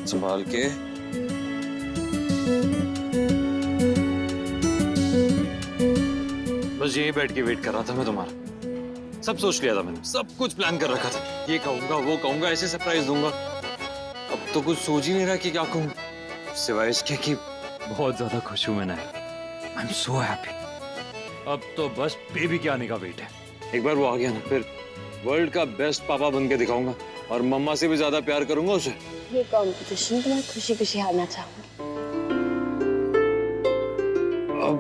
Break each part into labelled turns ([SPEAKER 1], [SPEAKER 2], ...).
[SPEAKER 1] संभाल के। बस यही बैठ के वेट कर रहा था मैं तुम्हारा। सब सोच लिया था मैंने, सब कुछ प्लान कर रखा था। ये कहूंगा, वो कहूंगा, ऐसे सरप्राइज दूंगा। अब तो कुछ सोच ही नहीं रहा कि क्या कहूँ, सिवाय इसके कि बहुत ज्यादा खुश हूं मैं। I am so happy. अब तो बस बेबी के आने का वेट है। एक बार वो आ गया ना, फिर वर्ल्ड का बेस्ट पापा बन के दिखाऊंगा और मम्मा से भी ज्यादा प्यार करूंगा उसे।
[SPEAKER 2] ये कंपटीशन तो मैं खुशी खुशी हारना चाहूंगी।
[SPEAKER 1] अब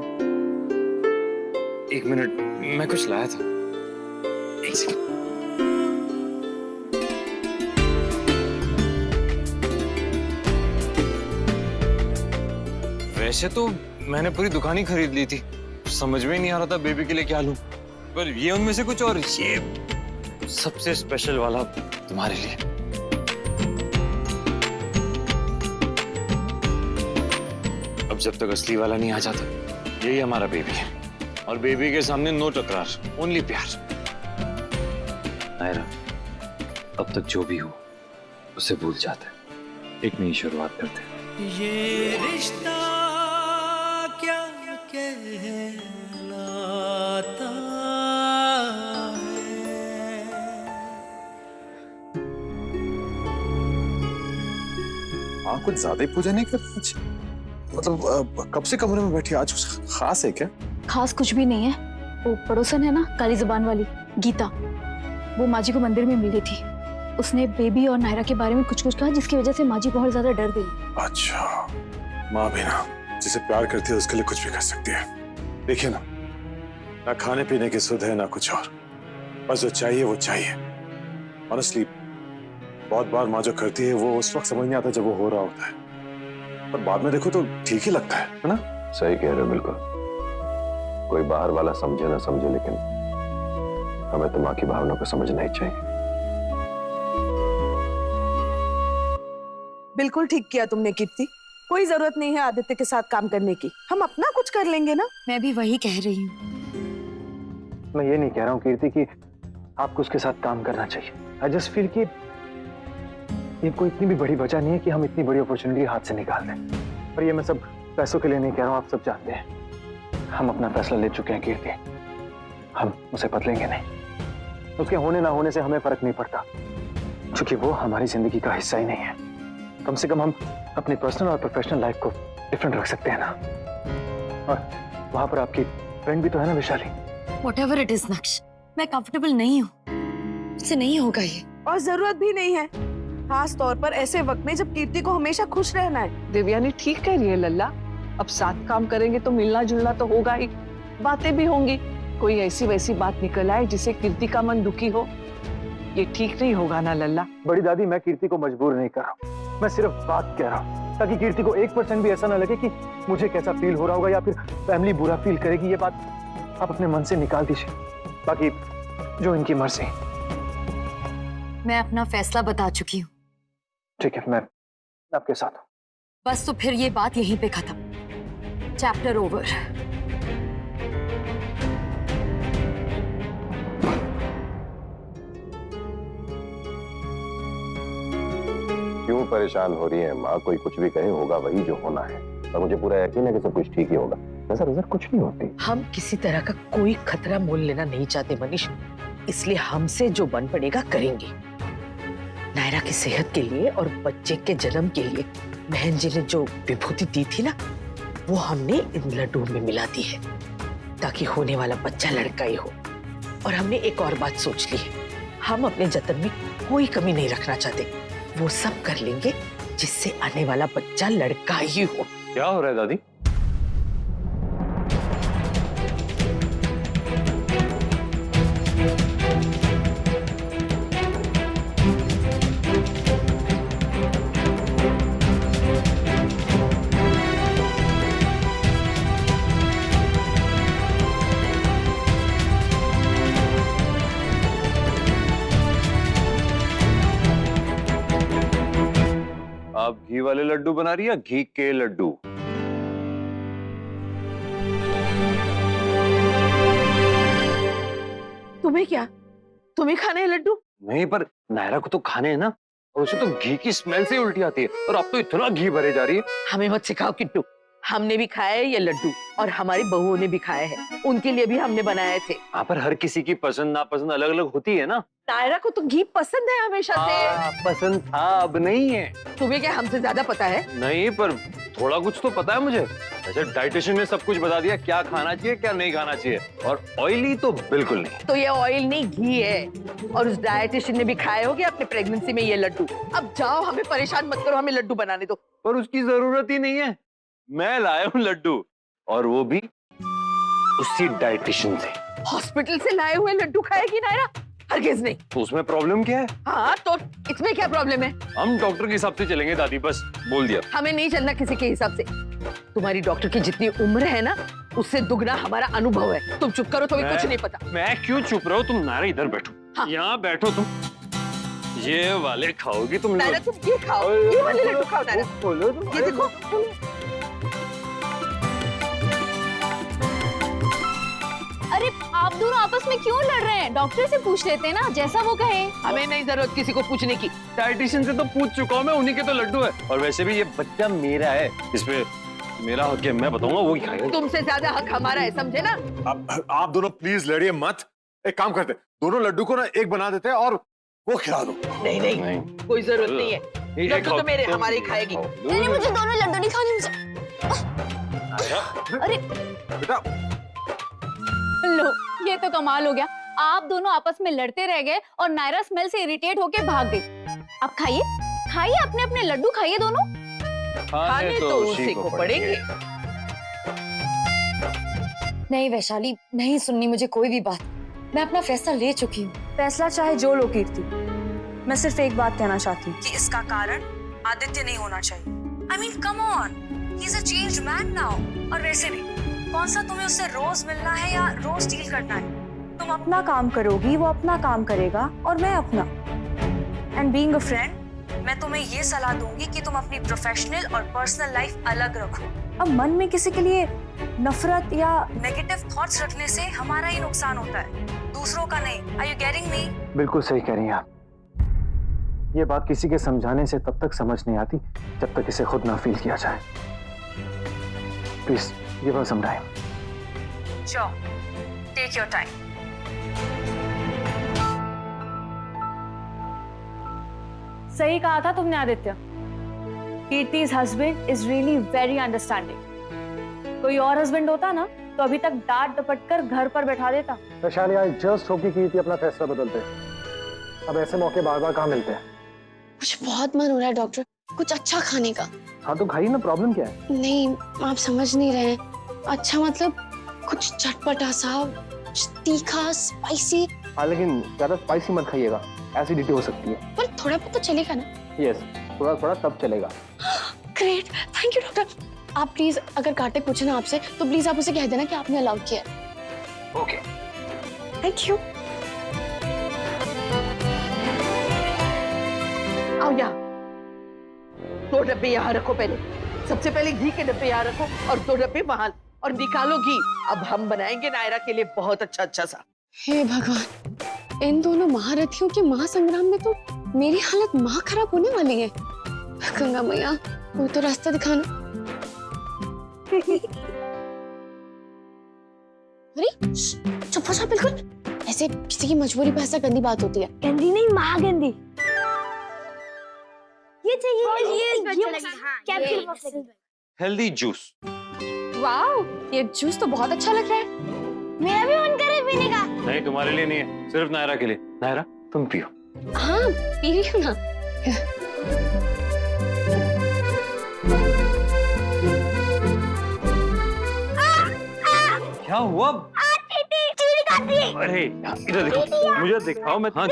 [SPEAKER 1] एक मिनट, मैं कुछ लाया था। एक सेकंड। वैसे तो मैंने पूरी दुकान ही खरीद ली थी, समझ में नहीं आ रहा था बेबी के लिए क्या लूं, पर ये उनमें से कुछ और, ये सबसे स्पेशल वाला तुम्हारे लिए। अब जब तक असली वाला नहीं आ जाता, यही हमारा बेबी है, और बेबी के सामने नो टकरार, ओनली प्यार। नायरा, अब तक जो भी हो उसे भूल जाते हैं, एक नई शुरुआत करते हैं।
[SPEAKER 3] ये रिश्ता क्या कहलाता है।
[SPEAKER 4] हाँ, कुछ ज्यादा ही पूजा नहीं कर रही आज? मतलब कब से कमरे में बैठी, आज कुछ खास है क्या?
[SPEAKER 5] खास कुछ भी नहीं है। वो पड़ोसन है ना, काली जुबान वाली गीता, वो माँ जी को मंदिर में मिली थी। उसने बेबी और नायरा के बारे में कुछ कुछ कहा, जिसकी वजह से माँ जी बहुत ज्यादा डर गई।
[SPEAKER 4] अच्छा, माँ भी ना जिसे प्यार करती है उसके लिए कुछ भी कर सकती है। देखिए ना, ना खाने पीने की सुध है ना कुछ और, बस जो चाहिए वो चाहिए। ऑनेस्टली बहुत बार माँ जो करती है वो उस वक्त समझ नहीं आता जब वो हो रहा होता है, पर बाद में देखो तो ठीक ही लगता है ना?
[SPEAKER 6] सही कह रहे हो, बिल्कुल। कोई बाहर वाला समझे ना समझे, लेकिन हमें तो माँ की भावना को समझना ही चाहिए।
[SPEAKER 7] बिल्कुल ठीक किया तुमने कीर्ति, कोई जरूरत नहीं है आदित्य के साथ काम करने की, हम अपना कुछ कर लेंगे ना।
[SPEAKER 5] मैं भी वही कह रही हूँ।
[SPEAKER 8] मैं ये नहीं कह रहा हूँ कीर्ति कि आपको उसके साथ काम करना चाहिए। आई जस्ट फील कि ये कोई इतनी भी बड़ी वजह नहीं है कि हम इतनी बड़ी अपॉर्चुनिटी हाथ से निकाल दें। पर ये मैं सब पैसों के लिए नहीं कह रहा हूँ, आप सब जानते हैं हम अपना फैसला ले चुके हैं कीर्ति, हम उसे बदलेंगे नहीं। उसके होने ना होने से हमें फर्क नहीं पड़ता, क्योंकि वो हमारी जिंदगी का हिस्सा ही नहीं है। कम से कम हम अपनी पर्सनल और प्रोफेशनल लाइफ को डिफरेंट रख सकते हैं ना। और वहां पर आपकी फ्रेंड भी तो है ना, विशाली।
[SPEAKER 5] Whatever it is, नक्श, मैं कंफर्टेबल नहीं हूँ, मुझसे नहीं होगा ये।
[SPEAKER 7] और जरूरत भी नहीं है, खास तौर पर ऐसे वक्त में जब कीर्ति को हमेशा खुश रहना है।
[SPEAKER 9] देवयानी ठीक कह रही है लल्ला, अब साथ काम करेंगे तो मिलना जुलना तो होगा ही, बातें भी होंगी। कोई ऐसी वैसी बात निकल आए जिससे कीर्ति का मन दुखी हो, ये ठीक नहीं होगा ना लल्ला।
[SPEAKER 8] बड़ी दादी, मैं कीर्ति को मजबूर नहीं कर रहा हूँ, मैं सिर्फ बात कह रहा हूँ ताकि कीर्ति को 1% भी ऐसा ना लगे कि मुझे कैसा फील हो रहा होगा या फिर फैमिली बुरा फील करेगी। ये बात आप अपने मन से निकाल दीजिए, बाकी जो इनकी मर्जी।
[SPEAKER 5] मैं अपना फैसला बता चुकी हूँ।
[SPEAKER 8] ठीक है, मैं आपके साथ हूँ।
[SPEAKER 5] बस तो फिर ये बात यहीं पे खत्म, चैप्टर ओवर।
[SPEAKER 6] क्यों परेशान हो रही है माँ? कोई कुछ भी कहे, होगा वही जो होना है, और मुझे पूरा यकीन है कि सब कुछ ठीक ही होगा। नजर नजर कुछ नहीं होती।
[SPEAKER 9] हम किसी तरह का कोई खतरा मोल लेना नहीं चाहते मनीष, इसलिए हमसे जो बन पड़ेगा करेंगे। नायरा की सेहत के लिए और बच्चे के जन्म के लिए बहन जी ने जो विभूति दी थी ना, वो हमने इन लड्डू में मिला दी है, ताकि होने वाला बच्चा लड़का ही हो। और हमने एक और बात सोच ली है, हम अपने जतन में कोई कमी नहीं रखना चाहते, वो सब कर लेंगे जिससे आने वाला बच्चा लड़का ही हो।
[SPEAKER 1] क्या हो रहा है दादी? आप घी वाले लड्डू बना रही है, घी के लड्डू?
[SPEAKER 7] तुम्हें क्या, तुम्हें खाने हैं लड्डू?
[SPEAKER 1] नहीं, पर नायरा को तो खाने हैं ना, और उसे तो घी की स्मेल से उल्टी आती है, और अब तो इतना घी भरे जा रही है।
[SPEAKER 9] हमें मत सिखाओ किट्टू, हमने भी खाया है ये लड्डू और हमारी बहुओं ने भी खाए हैं, उनके लिए भी हमने बनाए थे।
[SPEAKER 1] यहाँ पर हर किसी की पसंद नापसंद अलग अलग होती है ना।
[SPEAKER 9] नायरा को तो घी पसंद है हमेशा से।
[SPEAKER 1] पसंद था, अब नहीं है।
[SPEAKER 9] तुम्हें क्या हमसे ज्यादा पता है?
[SPEAKER 1] नहीं, पर थोड़ा कुछ तो पता है मुझे। वैसे डाइटिशियन ने सब कुछ बता दिया, क्या खाना चाहिए क्या नहीं खाना चाहिए, और ऑयली तो बिल्कुल नहीं।
[SPEAKER 9] तो ये ऑयल नहीं घी है, और उस डाइटिशियन ने भी खाए होंगे अपने प्रेगनेंसी में ये लड्डू। अब जाओ, हमें परेशान मत करो, हमें लड्डू बनाने दो।
[SPEAKER 1] पर उसकी जरूरत ही नहीं है, मैं लाया हूँ लड्डू, और वो भी उसी डाइटिशियन से।
[SPEAKER 9] हॉस्पिटल से लाए हुए लड्डू खाएगी नायरा? हरगिज नहीं।
[SPEAKER 1] तो उसमें प्रॉब्लम क्या है?
[SPEAKER 9] हाँ, तो इसमें क्या प्रॉब्लम है?
[SPEAKER 1] हम डॉक्टर के हिसाब से चलेंगे दादी, बस बोल दिया।
[SPEAKER 9] हमें नहीं चलना किसी के हिसाब से। तुम्हारी डॉक्टर की जितनी उम्र है ना, उससे दुगना हमारा अनुभव है। तुम चुप करो, तुम्हें कुछ नहीं पता।
[SPEAKER 1] मैं क्यों चुप रहो? तुम नायरा इधर बैठो।
[SPEAKER 9] हाँ।
[SPEAKER 1] यहाँ बैठो तुम। ये वाले खाओगी तुम?
[SPEAKER 9] नायरा तुम ये खाओ, ये वाले लड्डू खाओ नायरा।
[SPEAKER 1] खोलो तुम।
[SPEAKER 9] ये देखो।
[SPEAKER 5] अरे आप दोनों आपस में क्यों लड़ रहे हैं? डॉक्टर से पूछ लेते हैं ना, जैसा वो कहे।
[SPEAKER 9] हमें नहीं जरूरत किसी को पूछने की।
[SPEAKER 1] डाइटिशियन से तो पूछ चुका हूँ मैं, उन्हीं के तो लड्डू है। और वैसे भी ये बच्चा मेरा है, इसमें मेरा हक है, मैं बताऊंगा वो ही खाएगा।
[SPEAKER 9] तुमसे ज्यादा हक हमारा है, समझे ना?
[SPEAKER 4] आप दोनों प्लीज लड़िए मत। एक काम करते, दोनों लड्डू को ना एक बना देते हैं और वो खिला दो।
[SPEAKER 9] नहीं नहीं,
[SPEAKER 1] नहीं।
[SPEAKER 9] कोई जरूरत नहीं है। लड्डू तो मेरे हमारे खाएगी।
[SPEAKER 5] नहीं, मुझे दोनों लड्डू नहीं खाने। अरे
[SPEAKER 4] बेटा
[SPEAKER 5] लो, ये तो कमाल हो गया। आप दोनों आपस में लड़ते रह गए और नायरा स्मेल से इरिटेट होके भाग गई। अब खाइए, खाइए, अपने अपने लड्डू खाइए दोनों।
[SPEAKER 9] खाने तो उसी को पड़ेंगे।
[SPEAKER 2] नहीं वैशाली, नहीं सुननी मुझे कोई भी बात। मैं अपना फैसला ले चुकी हूँ।
[SPEAKER 7] फैसला चाहे जो लो कीर्ति, मैं सिर्फ एक बात कहना चाहती हूँ कि इसका कारण आदित्य नहीं होना चाहिए। I mean, come on, he's a changed man now। और वैसे भी कौन सा तुम्हें उससे रोज मिलना है या रोज डील करना है? तुम अपना काम करोगी, वो अपना काम करेगा और मैं अपना। एंड बीइंग अ फ्रेंड, मैं तुम्हें ये सलाह दूंगी कि तुम अपनी प्रोफेशनल और पर्सनल लाइफ अलग रखो। अब मन में किसी के लिए नफरत या नेगेटिव थॉट्स रखने से हमारा ही नुकसान होता है, दूसरों का नहीं। Are you getting me?
[SPEAKER 8] बिल्कुल सही कह रही हैं आप। ये बात किसी के समझाने से तब तक समझ नहीं आती जब तक इसे खुद ना फील किया जाए। Please give us some time.
[SPEAKER 7] Sure, take your time। सही कहा था तुमने Aditya. कीर्ति's husband is really very understanding। कोई और हस्बैंड होता ना तो अभी तक डांट डपट कर घर पर बैठा देता।
[SPEAKER 8] वैशाली, आई जस्ट होप कि कीर्ति अपना फैसला बदलते। अब ऐसे मौके बार बार कहाँ मिलते हैं।
[SPEAKER 2] मुझे बहुत मन हो रहा है डॉक्टर, कुछ अच्छा खाने का।
[SPEAKER 8] हाँ तो खाइए ना, प्रॉब्लम क्या है?
[SPEAKER 2] नहीं, आप समझ नहीं रहे हैं। अच्छा मतलब कुछ चटपटा सा, तीखा, स्पाइसी।
[SPEAKER 8] हाँ लेकिन ज्यादा स्पाइसी मत खाइएगा, एसिडिटी हो सकती है।
[SPEAKER 2] पर थोड़ा बहुत तो चलेगा ना?
[SPEAKER 8] यस, थोड़ा थोड़ा तब चलेगा।
[SPEAKER 2] Great, thank you doctor. आप प्लीज, अगर कार्तिक पूछे ना आपसे तो प्लीज आप उसे कह देना कि आपने अलाउ किया है।
[SPEAKER 8] Okay,
[SPEAKER 2] thank you.
[SPEAKER 9] आओ यहाँ, 2 डब्बे यहाँ रखो। पहले सबसे पहले घी के डब्बे यहाँ रखो और 2 डब्बे वहां, और निकालो घी। अब हम बनाएंगे नायरा के लिए बहुत अच्छा सा।
[SPEAKER 2] हे भगवान, इन दोनों महारथियों के महासंग्राम में तो मेरी हालत माँ खराब होने वाली है। गंगा मैया, कोई तो रास्ता दिखाना। अरे चुप हो जा बिल्कुल। ऐसे किसी की मजबूरी पे ऐसा गंदी बात होती है। गंदी नहीं, महागंदी। ये चाहिए।
[SPEAKER 1] Healthy juice.
[SPEAKER 2] वाओ, ये जूस तो बहुत अच्छा लग रहा है। मेरा भी मन करे पीने का।
[SPEAKER 1] नहीं, तुम्हारे लिए नहीं है, सिर्फ नायरा के लिए। नायरा तुम पियो।
[SPEAKER 2] हाँ पी रही हूँ ना।
[SPEAKER 1] क्या हुआ? अरे इधर देखो, मुझे दिखाओ। मैं हाँ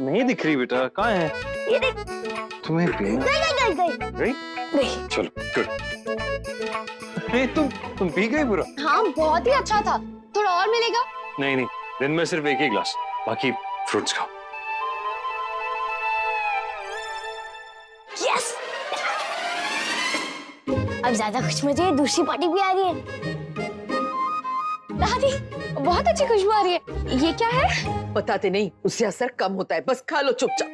[SPEAKER 1] नहीं दिख रही बेटा, कहाँ है? तुम्हें पीना? गई? चलो गुड। तुम पी गई पूरा?
[SPEAKER 2] हाँ बहुत ही अच्छा था। थोड़ा और मिलेगा?
[SPEAKER 1] नहीं, दिन में सिर्फ एक ही गिलास, बाकी फ्रूट्स खाओ।
[SPEAKER 2] यस। अब ज्यादा खुश मुझे दूसरी पार्टी भी आ रही है। दादी, बहुत अच्छी खुशबू आ रही है। ये क्या है?
[SPEAKER 9] बताते नहीं, उससे असर कम होता है। बस खा लो चुपचाप।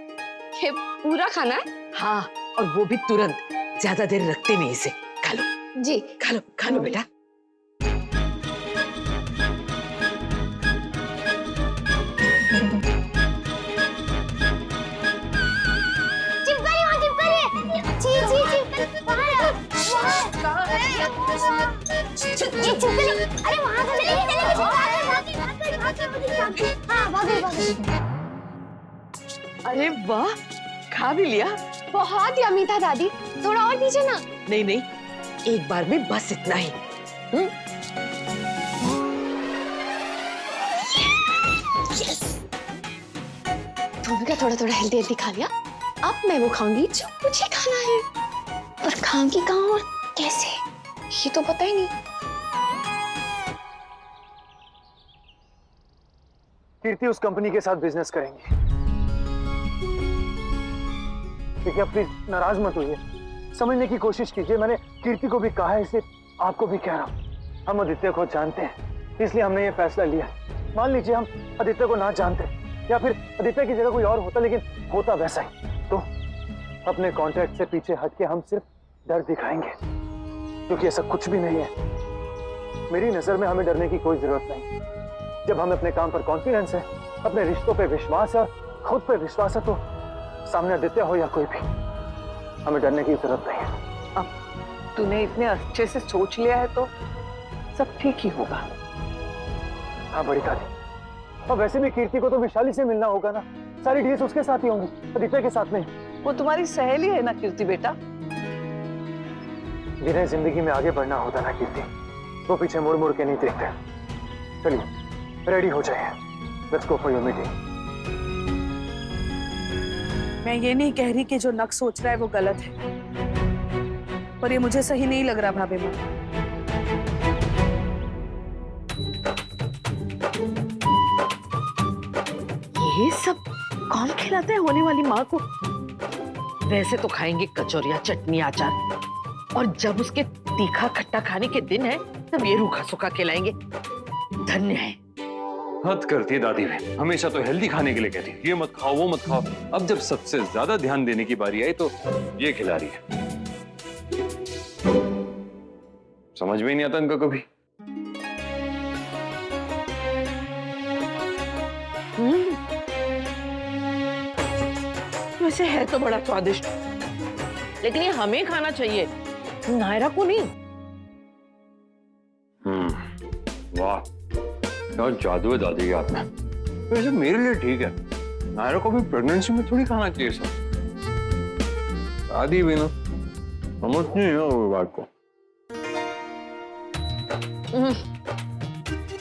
[SPEAKER 2] ये पूरा खाना है?
[SPEAKER 9] हाँ, और वो भी तुरंत, ज्यादा देर रखते नहीं इसे। खा लो
[SPEAKER 2] जी।
[SPEAKER 9] खा लो बेटा। अरे वाह, खा भी लिया।
[SPEAKER 2] बहुत यम्मी था दादी, थोड़ा और दीजिए ना।
[SPEAKER 9] नहीं नहीं, एक बार में बस इतना ही।
[SPEAKER 2] तुमने क्या थोड़ा थोड़ा हेल्दी हेल्दी खा लिया? अब मैं वो खाऊंगी जो मुझे खाना है, पर खाऊंगी कहाँ और कैसे ये तो पता ही नहीं।
[SPEAKER 8] कीर्ति उस कंपनी के साथ बिजनेस करेंगे। देखिए आप प्लीज नाराज मत होइए, समझने की कोशिश कीजिए। मैंने कीर्ति को भी कहा है, इसलिए आपको भी कह रहा हूँ। हम आदित्य को जानते हैं, इसलिए हमने ये फैसला लिया। मान लीजिए हम आदित्य को ना जानते या फिर आदित्य की जगह कोई और होता, लेकिन होता वैसा ही, तो अपने कॉन्ट्रैक्ट से पीछे हटके हम सिर्फ डर दिखाएंगे, क्योंकि ऐसा कुछ भी नहीं है। मेरी नजर में हमें डरने की कोई जरूरत नहीं। जब हमें अपने काम पर कॉन्फिडेंस है, अपने रिश्तों पे विश्वास है और खुद पे विश्वास है, तो सामने आदित्य हो या कोई भी, हमें डरने की जरूरत नहीं है।
[SPEAKER 9] अब तूने इतने अच्छे से सोच लिया है तो सब ठीक ही होगा।
[SPEAKER 8] हाँ बड़ी दादी, और वैसे भी कीर्ति को तो विशाली से मिलना होगा ना, सारी डील्स उसके साथ ही होंगी, आदित्य के साथ नहीं।
[SPEAKER 9] वो तुम्हारी सहेली है ना कीर्ति बेटा।
[SPEAKER 8] जिन्हें जिंदगी में आगे बढ़ना होता ना कीर्ति, वो पीछे मुड़ मुड़ के नहीं देखते। चलिए रेडी हो जाइए, let's go for your meeting.
[SPEAKER 7] मैं ये नहीं कह रही कि जो नक सोच रहा है वो गलत है, पर ये मुझे सही नहीं लग रहा भाभी माँ।
[SPEAKER 9] ये सब कौन खिलाता है होने वाली माँ को? वैसे तो खाएंगे कचौरियाँ, चटनी, अचार, और जब उसके तीखा खट्टा खाने के दिन है तब ये रूखा सूखा खिलाएंगे। धन्य है।
[SPEAKER 1] हद करती है दादी भी, हमेशा तो हेल्दी खाने के लिए कहती है, ये मत खाओ वो मत खाओ। अब जब सबसे ज्यादा ध्यान देने की बारी आई तो ये खिला रही है। समझ में ही नहीं आता इनका कभी।
[SPEAKER 9] वैसे है तो बड़ा स्वादिष्ट, लेकिन ये हमें खाना चाहिए, नायरा को नहीं।
[SPEAKER 1] वाह, क्या जादू है दादी के हाथ में। वैसे मेरे लिए ठीक है, नायरा को भी प्रेगनेंसी में थोड़ी खाना चाहिए सब। दादी भी ना समझती है वो बात को।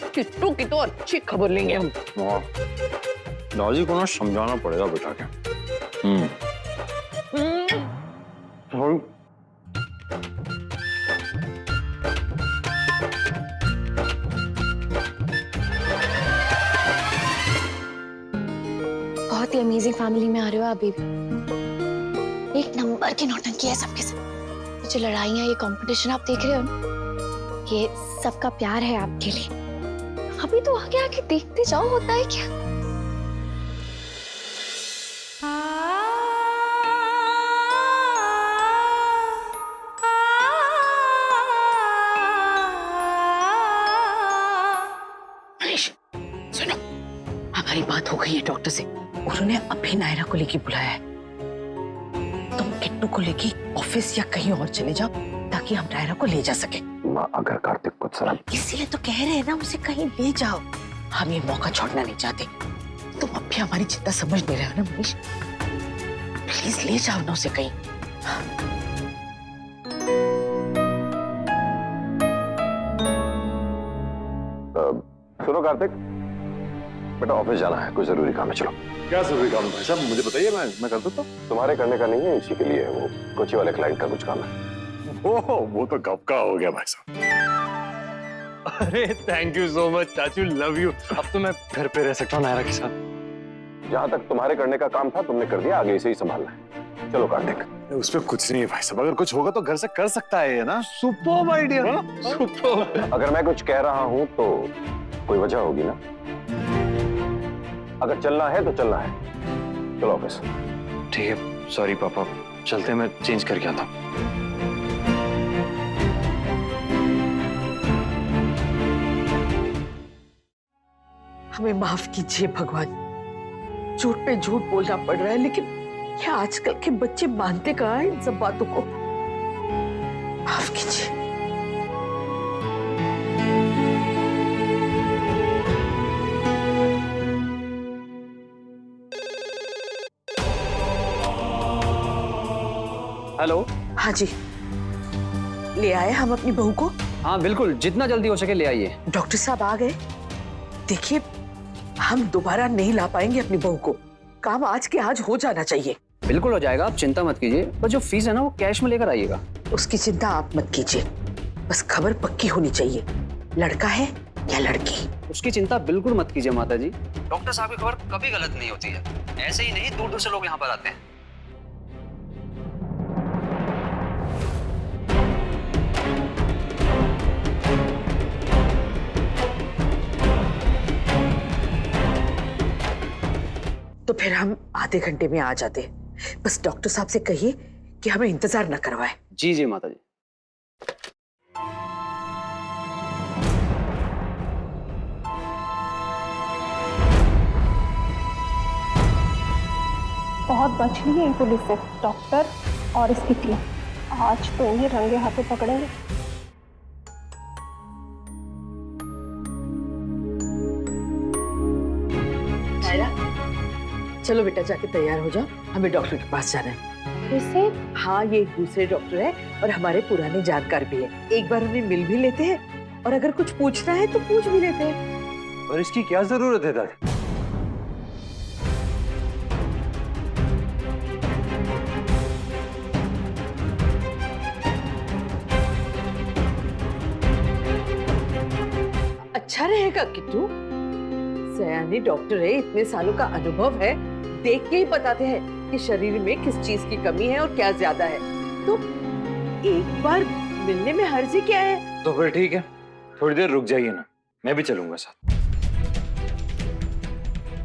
[SPEAKER 9] किट्टू की तो अच्छी खबर लेंगे हम।
[SPEAKER 1] वाह, दादी को ना समझाना पड़ेगा बेटा के। थोड़ी
[SPEAKER 2] बहुत ही अमेजिंग फैमिली में आ रहे हो आप भी। एक नंबर की नौटंकी है सबके सब। जो लड़ाइयाँ, ये कंपटीशन आप देख रहे हो ना, ये सबका प्यार है आपके लिए। अभी तो आगे आके देखते जाओ होता है क्या।
[SPEAKER 9] सुनो, हमारी बात हो गई है डॉक्टर से, उन्होंने अभी नायरा को लेके बुलाया है। तुम किट्टू को लेके ऑफिस या कहीं और चले जाओ ताकि हम नायरा को ले जा सके।
[SPEAKER 6] माँ अगर कार्तिक कुछ सलाह,
[SPEAKER 9] इसीलिए तो कह रहे हैं ना, उसे कहीं ले जाओ। हम ये मौका छोड़ना नहीं चाहते। तुम अब भी हमारी चिंता समझ नहीं रहे हो ना मनीष, प्लीज ले जाओ ना उसे कहीं।
[SPEAKER 6] सुनो कार्तिक, बेटा ऑफिस जाना है, कुछ जरूरी काम है, चलो।
[SPEAKER 4] क्या जरूरी काम है भाई साहब, मुझे बताइए, मैं कर देता हूँ।
[SPEAKER 6] तुम्हारे करने का नहीं है, इसी के लिए है, वो कोची वाले क्लाइंट का कुछ काम है।
[SPEAKER 4] ओह, वो तो कब का हो गया भाई साहब।
[SPEAKER 1] अरे थैंक यू सो मच चाचू, लव यू। अब तो मैं घर पे रह सकता हूँ नायरा के साथ।
[SPEAKER 6] जहाँ तक तुम्हारे करने का काम था तुमने कर दिया, आगे इसे ही संभालना है। चलो कार्तिक।
[SPEAKER 4] उसमें कुछ नहीं है भाई साहब, अगर कुछ होगा तो घर से कर सकता है ना। Superb idea, superb.
[SPEAKER 6] अगर मैं कुछ कह रहा हूँ तो कोई वजह होगी ना। अगर चलना है तो चलना है, चलो ऑफिस।
[SPEAKER 1] ठीक है, सॉरी पापा, चलते मैं चेंज करके आता हूँ।
[SPEAKER 9] हमें माफ कीजिए भगवान, झूठ पे झूठ बोलना पड़ रहा है, लेकिन ये आजकल के बच्चे मानते कहाँ हैं इन सब बातों को। माफ कीजिए।
[SPEAKER 10] हेलो।
[SPEAKER 9] हाँ जी, ले आए हम अपनी बहू को?
[SPEAKER 10] हाँ बिल्कुल, जितना जल्दी हो सके ले आइए।
[SPEAKER 9] डॉक्टर साहब आ गए? देखिए, हम दोबारा नहीं ला पाएंगे अपनी बहू को, काम आज के आज हो जाना चाहिए।
[SPEAKER 10] बिल्कुल हो जाएगा, आप चिंता मत कीजिए, बस जो फीस है ना वो कैश में लेकर आइएगा।
[SPEAKER 9] उसकी चिंता आप मत कीजिए, बस खबर पक्की होनी चाहिए, लड़का है या लड़की।
[SPEAKER 10] उसकी चिंता बिल्कुल मत कीजिए माता जी, डॉक्टर साहब की खबर कभी गलत नहीं होती है। ऐसे ही नहीं, दूर दूर से लोग यहाँ पर आते हैं।
[SPEAKER 9] तो फिर हम आधे घंटे में आ जाते, बस डॉक्टर साहब से कहिए कि हमें इंतजार न करवाए।
[SPEAKER 10] जी जी माता जी।
[SPEAKER 11] बहुत बच ली है पुलिस से डॉक्टर और इसकी टीम। आज तो इन्हें रंगे हाथों पकड़ेंगे।
[SPEAKER 9] चलो बेटा, जाके तैयार हो जाओ, हमें डॉक्टर के पास जाना है।
[SPEAKER 11] इसे
[SPEAKER 9] हाँ, ये दूसरे डॉक्टर है और हमारे पुराने जानकार भी है। एक बार उन्हें मिल भी लेते हैं और अगर कुछ पूछना है तो पूछ भी लेते हैं।
[SPEAKER 1] और इसकी क्या जरूरत है दादी?
[SPEAKER 9] अच्छा रहेगा किट्टू, सयानी डॉक्टर है, इतने सालों का अनुभव है, देख के ही बताते हैं कि शरीर में किस चीज की कमी है और क्या ज्यादा है। तो एक बार मिलने में हर्जी क्या है?
[SPEAKER 1] तो फिर ठीक है, थोड़ी देर रुक जाइए ना, मैं भी चलूंगा साथ।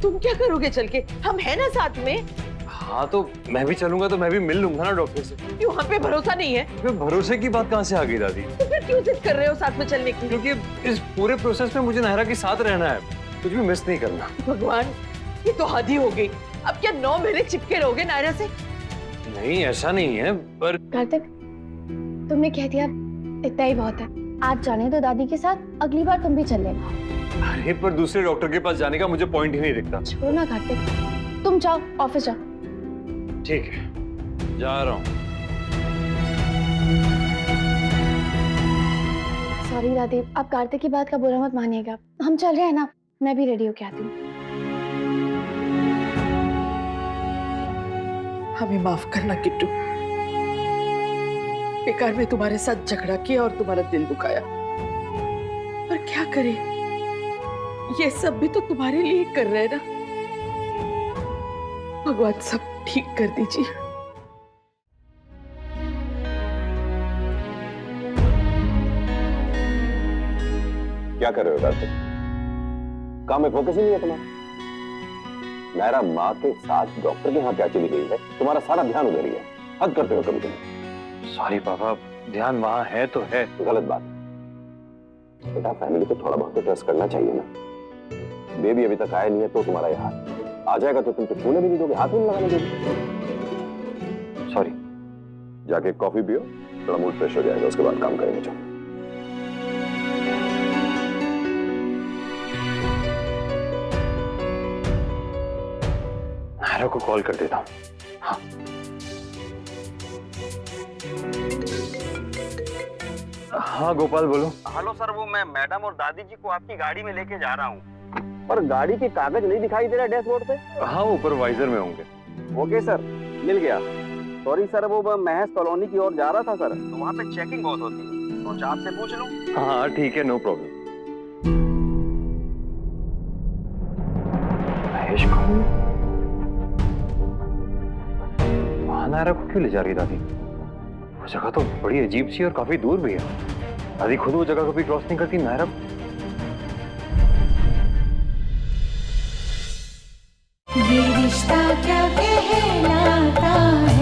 [SPEAKER 9] तुम क्या करोगे चल के? हम है ना साथ में।
[SPEAKER 1] हाँ तो मैं भी चलूंगा, तो मैं भी मिल लूंगा ना डॉक्टर से।
[SPEAKER 9] क्यों, हम पे भरोसा नहीं है?
[SPEAKER 1] फिर भरोसे की बात कहाँ से आ गई दादी?
[SPEAKER 9] तो फिर क्यों जिद कर रहे हो साथ में चलने की?
[SPEAKER 1] क्योंकि इस पूरे प्रोसेस में मुझे नायरा के साथ रहना है, कुछ भी मिस नहीं करना।
[SPEAKER 9] भगवान, ये तो हद ही हो गई। अब क्या 9 महीने चिपके रहोगे नायरा से?
[SPEAKER 1] नहीं, ऐसा नहीं है, पर
[SPEAKER 2] कार्तिक, तुमने कह दिया इतना ही बहुत है। आज जाने दो दादी के साथ, अगली बार तुम भी चल लेना।
[SPEAKER 1] अरे पर दूसरे डॉक्टर के पास जाने का मुझे पॉइंट ही नहीं दिखता।
[SPEAKER 2] छोड़ो ना कार्तिक, तुम जाओ, ऑफिस जाओ।
[SPEAKER 1] ठीक है, जा रहा हूँ।
[SPEAKER 2] सॉरी दादी, आप कार्तिक की बात का बुरा मत मानिएगा। हम चल रहे हैं ना, मैं भी रेडी होके आती हूँ।
[SPEAKER 9] हमें माफ करना किट्टू, बेकार में तुम्हारे साथ झगड़ा किया और तुम्हारा दिल दुखाया, पर क्या करें, ये सब भी तो तुम्हारे लिए कर रहे हैं ना। भगवान सब ठीक कर दीजिए।
[SPEAKER 6] क्या कर रहे हो कार्तिक? काम में फोकस ही नहीं है तुम्हारा। नायरा माँ के साथ डॉक्टर के यहाँ क्या चली गई है, तुम्हारा सारा ध्यान उधर ही है। हद करते हो कभी कभी।
[SPEAKER 1] सॉरी पापा, ध्यान वहाँ है तो है।
[SPEAKER 6] गलत बात। बेटा, फैमिली को थोड़ा बहुत तो ट्रस्ट करना चाहिए ना। बेबी अभी तक आया नहीं है तो तुम्हारा यहाँ आ जाएगा तो तुम तो छूने भी नहीं दोगे, हाथ भी नहीं लगाने दोगे। सॉरी, जाके कॉफी पियो, थोड़ा मूड फ्रेश हो जाएगा, उसके बाद काम करेंगे। चलो।
[SPEAKER 1] नायरा को कॉल कर देता हूँ। हाँ। हाँ गोपाल बोलो।
[SPEAKER 12] हेलो सर, वो मैं मैडम और दादी जी को आपकी गाड़ी में लेके जा रहा हूँ।
[SPEAKER 6] पर गाड़ी के कागज नहीं दिखाई दे रहा डैशबोर्ड पे।
[SPEAKER 1] हाँ, ऊपरवाइजर में होंगे।
[SPEAKER 12] ओके सर, मिल गया। सॉरी सर, वो महस कॉलोनी की ओर जा रहा था सर, तो वहाँ पे चेकिंग बहुत होती है, तो आपसे पूछ लूँ।
[SPEAKER 1] हाँ ठीक है, नो प्रॉब्लम। महेश कौन? वहाँ नायरा को क्यों ले जा रही दादी? वो जगह तो बड़ी अजीब सी और काफी दूर भी है। दादी खुद वो जगह कभी क्रॉस नहीं करती। नायरा
[SPEAKER 11] ये
[SPEAKER 3] रिश्ता क्या कहलाता है।